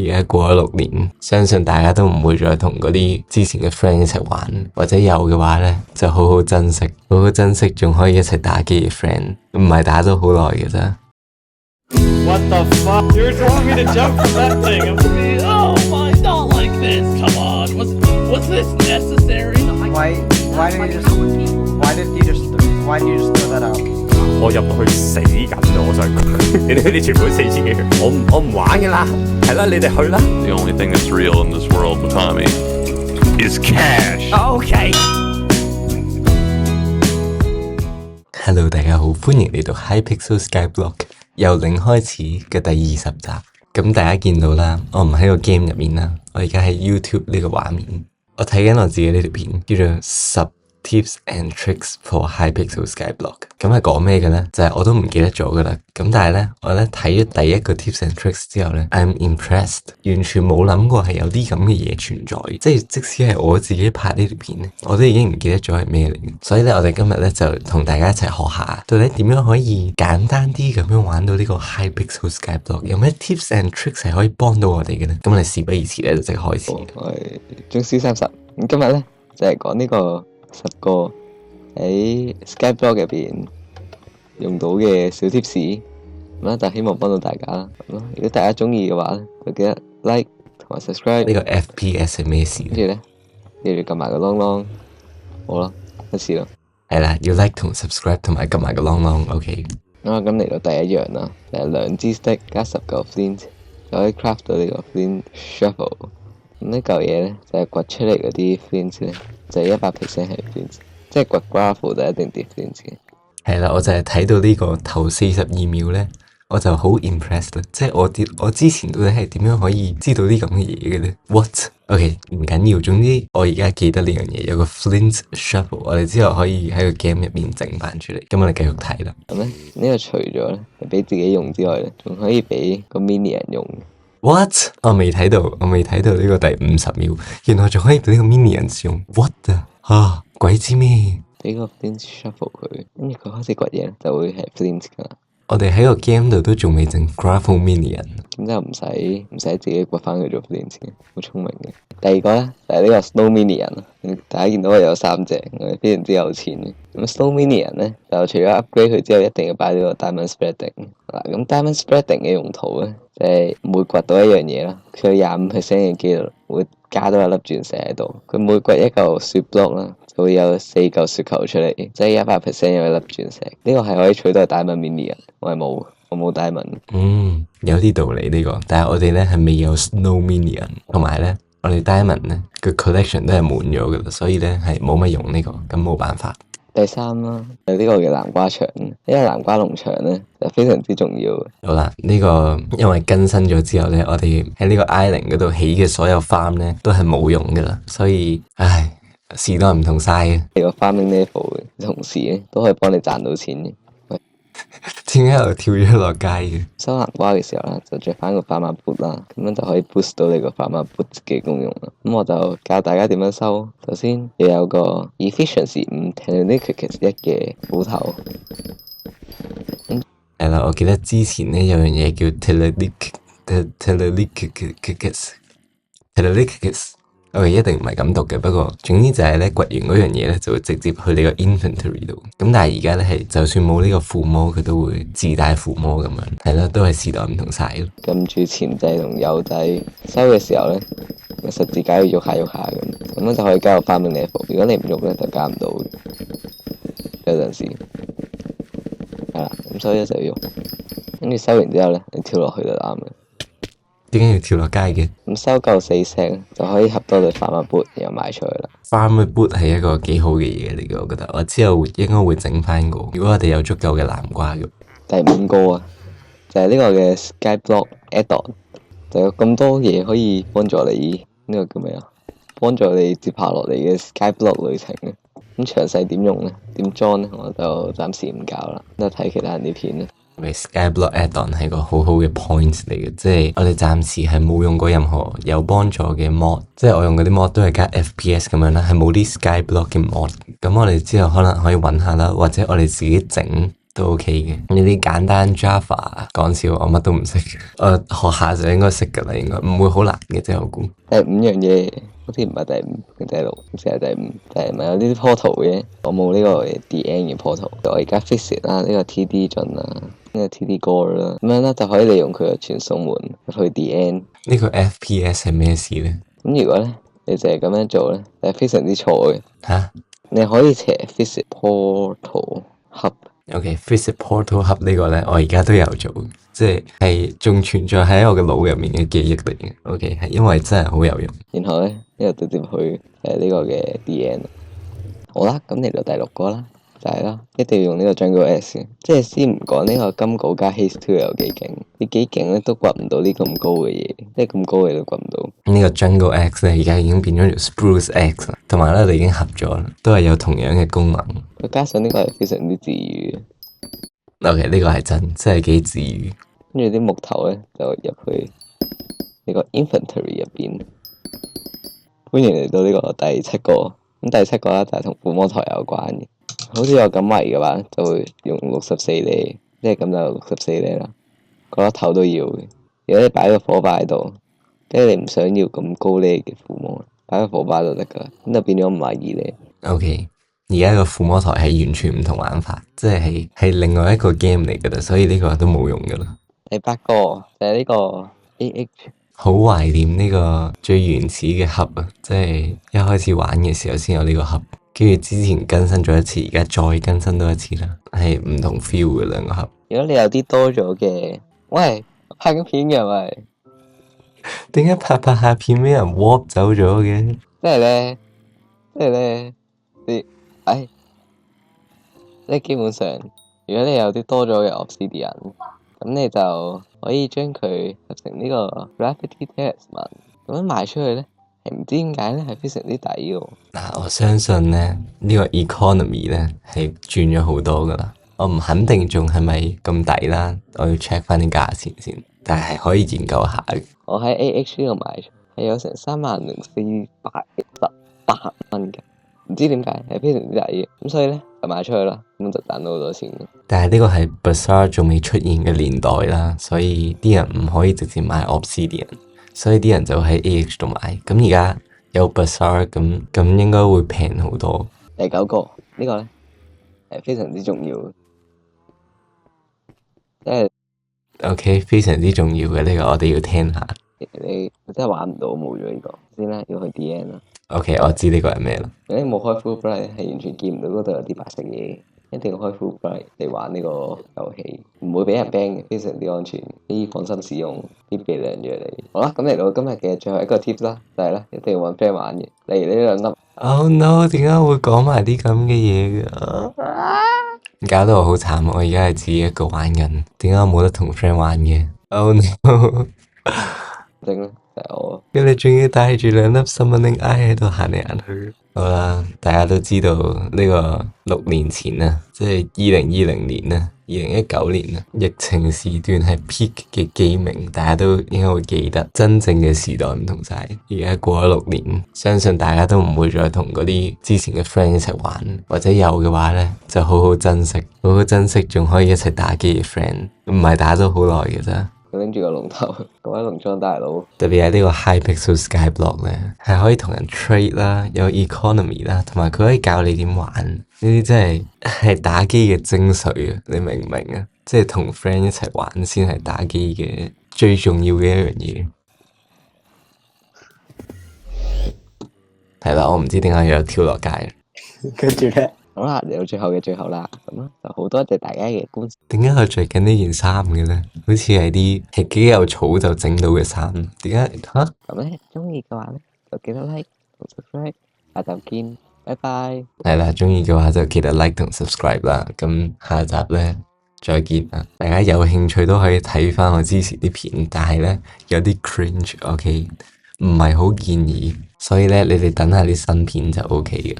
而家過咗6年，相信大家都唔會再同嗰啲之前嘅 friend 一齊玩，或者有嘅話呢，就好好珍惜，好好珍惜仲可以一齊打機嘅 friend， 唔係打咗好耐嘅咋。What the fuck? You're telling me to jump from that thing? Oh my, not like this. Come on. Was this necessary? Why did you just throw that out? 我入到去死緊咗，我想講，你哋全部都4000幾血，我唔玩㗎啦，係啦，你哋去啦。The only thing that's real in this world, Tommy, is cash. Okay. Hello， 大家好，歡迎嚟到 Hypixel Skyblock 由零開始嘅第20集。咁大家見到啦，我唔喺個 game 入面啦，我而家喺 YouTube 呢個畫面，我睇緊我自己呢條片，叫做10 Tips and Tricks for Hypixel Skyblock。咁係講咩嘅咧？就係我都唔記得咗噶啦。咁但係咧，我咧睇咗第一個 Tips and Tricks 之後咧 ，I'm impressed， 完全冇諗過係有啲咁嘅嘢存在。即使係我自己拍呢條片咧，我都已經唔記得咗係咩嚟嘅。所以咧，我哋今日咧就同大家一齊學下，到底點樣可以簡單啲咁樣玩到呢個 Hypixel Skyblock？ 有咩 Tips and Tricks 係可以幫到我哋嘅咧？咁我哋事不宜遲咧，就即刻開始。我係宗師30，咁今日咧就係講呢個10個喺 Skyblock 入邊用到嘅小 tips， 咁咧就希望幫到大家啦。咁如果大家中意嘅話咧，就記得 like 同埋 subscribe。呢個 FPS 係咩事？跟住咧，記住撳埋個啷啷，好啦，開始啦。係啦，要 like 同 subscribe 同埋撳埋個啷啷 ，OK。咁嚟到第一樣啦，就係2支 stick 加10嚿 flint， 就可以 craft 到呢個 flint shovel。咁呢嚿嘢咧就係掘出嚟嗰啲 flint 咧，就係100% 係 flint， 即係掘 gravel 就一定跌 flint 嘅。係啦，我就係睇到呢個頭42秒咧，我就好 impressed 啦。即係我之前到底係點樣可以知道啲咁嘅嘢嘅咧 ？What？OK， 唔緊要，總之我而家記得呢樣嘢，有個 flint shovel， 我哋之後可以喺個 game 入面整翻出嚟。咁我哋繼續睇啦。咁咧呢個除咗咧係俾自己用之外咧，仲可以俾個 minion 用。What？ 我未睇到呢個第50秒，原來仲可以俾呢個 minion 用。What？ 啊，鬼知咩？俾個 flint shovel 佢，跟住佢開始掘嘢就會係 flint 噶啦。我哋喺個 game 度都仲未整 gravel minion， 咁就唔使自己掘翻佢做 flint 嘅，好聰明嘅。第二個咧就係呢個 snow minion， 大家見到我有3隻，我係非常之有錢嘅。咁 snow minion 咧就除咗 upgrade 佢之後，一定要擺呢個 diamond spreading。嗱，咁 diamond spreading 嘅用途咧就係每掘到一樣嘢啦，佢有25% 嘅機率會加多一粒鑽石喺度。佢每掘一嚿雪 block 啦，就會有4嚿雪球出嚟，即係100% 有一粒鑽石。呢個係可以取代 diamond minion， 我冇 diamond。有啲道理呢個，但係我哋咧係未有 snow minion， 同埋咧我哋 diamond 咧個 collection 都係滿咗噶啦，所以咧係冇乜用呢個，咁冇辦法。第3啦，係呢個嘅南瓜場，呢個南瓜農場咧就非常之重要嘅。好啦，呢個因為更新咗之後咧，我哋喺呢個 island 嗰度起嘅所有 farm 咧都係冇用噶啦，所以時代唔同晒嘅。你個 farming level 嘅同時咧都可以幫你賺到錢嘅。點解又跳咗落街嘅？收南瓜嘅時候咧，就着翻個 farmer boot 啦，咁樣就可以 boost 到你個 farmer boot 嘅功用啦。咁我就教大家點樣收。首先要有個 efficiency 5 Titanicus 1嘅斧頭。係啦，我記得之前咧有樣嘢叫 Titanicus。我一定唔係咁讀嘅，不過總之就係咧掘完嗰樣嘢咧就會直接去你個 inventory 度。咁但係而家咧係就算冇呢個附魔，佢都會自帶附魔咁樣。係啦，都係時代唔同晒咯。撳住前掣同右掣收嘅時候咧，個十字架要喐下咁樣就可以加入 farming level。如果你唔喐咧就加唔到嘅，有陣時係啦。咁所以一就要喐，跟住收完之後咧，你跳落去就啱嘅。點解要跳落街嘅？咁收夠4石就可以合多對 farmer boot， 然後賣出去啦。farmer boot 係一個幾好嘅嘢嚟嘅，我覺得。我之後應該會整翻個。如果我哋有足夠嘅南瓜肉。第5個啊，就係呢個嘅 Skyblock add-on， 就有咁多嘢可以幫助你呢個叫咩啊？幫助你接下落嚟嘅 Skyblock 旅程嘅。咁詳細點用咧？點裝咧？我就暫時唔教啦，都係睇其他人啲片啦。Skyblock add-on 係個好好嘅 point 嚟嘅，即係我哋暫時係冇用過任何有幫助嘅 mod， 即係我用嗰啲 mod 都係加 FPS 咁樣啦，係冇啲 Skyblock 嘅 mod。咁我哋之後可能可以揾下啦，或者我哋自己整都 OK 嘅。呢啲簡單 Java 講笑，我乜都唔識，我學下就應該識㗎啦，應該唔會好難嘅啫，我估。第五樣嘢好似唔係第五，定第六，好似係第五，就係咪有呢啲 portal 嘅？我冇呢個 DN 嘅 portal，我而家 fix it 啦，呢個 TD 進啦，呢個 TD Gore 啦，咁樣咧就可以利用佢嘅傳送門去 DN。呢個 FPS 係咩事咧？咁如果咧你就係咁樣做咧，係非常之錯嘅。吓你可以斜 fix it portal hub。 OK，Visit Portal Hub 呢個咧，我而家都有做，即係仲存在喺我嘅腦入面嘅記憶嚟嘅。OK，係因為真係好有用。然後咧呢度直接去呢個嘅 DN。好啦，咁嚟到第六個啦，就係啦，一定要用呢個 Jungle X 嘅，即係先唔講呢個金稿加 Haste 2有幾勁，你幾勁咧都掘唔到呢咁高嘅嘢，即係咁高嘅都掘唔到。呢個 Jungle X 咧而家已經變咗條 Spruce X 啦，同埋咧你已經合咗啦，都係有同樣嘅功能。再加上呢個係非常之治愈嘅。OK，呢個係真係幾治愈。跟住啲木頭咧就入去呢個 inventory 入邊。歡迎嚟到呢個第七個，咁第七個咧就係同撫摸台有關嘅。好似有咁迷嘅話，就會用64呢，即係咁就64呢啦。個粒頭都要嘅。如果你擺個火把喺度，即係你唔想要咁高呢嘅撫摸，擺個火把就得噶啦，咁就變咗52呢。OK，而家個撫摸台係完全唔同玩法，即係另外一個 game 嚟噶啦，所以呢個都冇用噶啦。第八個就係呢個 AH。好懷念呢個最原始嘅盒啊，即係一開始玩嘅時候先有呢個盒，跟住之前更新咗一次，而家再更新多一次啦，係唔同 feel 嘅兩個盒。如果你有啲多咗嘅，喂，拍緊片嘅喂，點解拍下片俾人 warp 走咗嘅？即係咧，即係基本上，如果你有啲多咗嘅 Obsidian，咁你就可以將佢合成呢個 Gravity Talisman，咁樣賣出去咧，係唔知點解咧係非常之抵嘅。嗱，我相信咧呢個 economy 咧係轉咗好多噶啦，我唔肯定仲係咪咁抵啦，我要 check 翻啲價錢先，但係可以研究下嘅。我喺 AH 呢度買係有成30,418蚊嘅，唔知點解係非常之抵嘅，咁所以咧就賣出去啦，咁就賺到好多錢。但係呢個係 Bazaar 仲未出現嘅年代啦，所以啲人唔可以直接買 Obsidian，所以啲人就喺 AH 度買。咁而家有 Bazaar，咁應該會平好多。第九個呢個咧係非常之重要嘅，即係 OK， 非常之重要嘅呢個，我哋要聽下。你真係玩唔到冇咗呢個先啦，要去 DN 啦。OK，我知呢個係咩啦。如果你冇開 Full Bright 係完全見唔到嗰度有啲白色嘢，一定要開 Full Bright 嚟玩呢個遊戲，唔會俾人 ban 嘅，非常之安全，可以放心使用，必備良藥嚟。好啦，咁嚟到今日嘅最後一個 tip 啦，就係咧一定要揾 friend 玩嘅，例如呢兩粒。Oh no！點解會講埋啲咁嘅嘢嘅？搞到我好慘，我而家係自己一個玩緊，點解我冇得同 friend 玩嘅？Oh no！正咧就係我。跟住仲要帶住兩粒 Summoning Eye 喺度行嚟行去。好啦，大家都知道呢個6年前啊，即係2020年啊，2019年啊，疫情時段係 peak 嘅gaming，大家都應該會記得，真正嘅時代唔同晒。而家過咗6年，相信大家都唔會再同嗰啲之前嘅 friend 一齊玩，或者有嘅話咧，就好好珍惜，好好珍惜仲可以一齊打機嘅 friend，唔係打咗好耐嘅咋。拎住個龍頭，各位農莊大佬，特別係呢個 Hypixel Skyblock 咧，係可以同人 trade 啦，有 economy 啦，同埋佢可以教你點玩。呢啲真係打機嘅精髓啊！你明唔明啊？即係同 friend 一齊玩先係打機嘅最重要嘅一樣嘢。係啦，我唔知點解又跳落街。跟住咧，好啦，嚟到最後嘅最後啦，咁啊就好多謝大家嘅觀賞。點解我着緊呢件衫嘅咧？好似係幾有草就整到嘅衫。點解吓？咁咧中意嘅話咧，就記得 like 同 subscribe，下集見，拜拜。係啦，中意嘅話就記得 like 同 subscribe 啦。咁下集咧再見啦！大家有興趣都可以睇翻我之前啲片，但係咧有啲 cringe，OK，唔係好建議，所以咧你哋等下啲新片就 OK 嘅。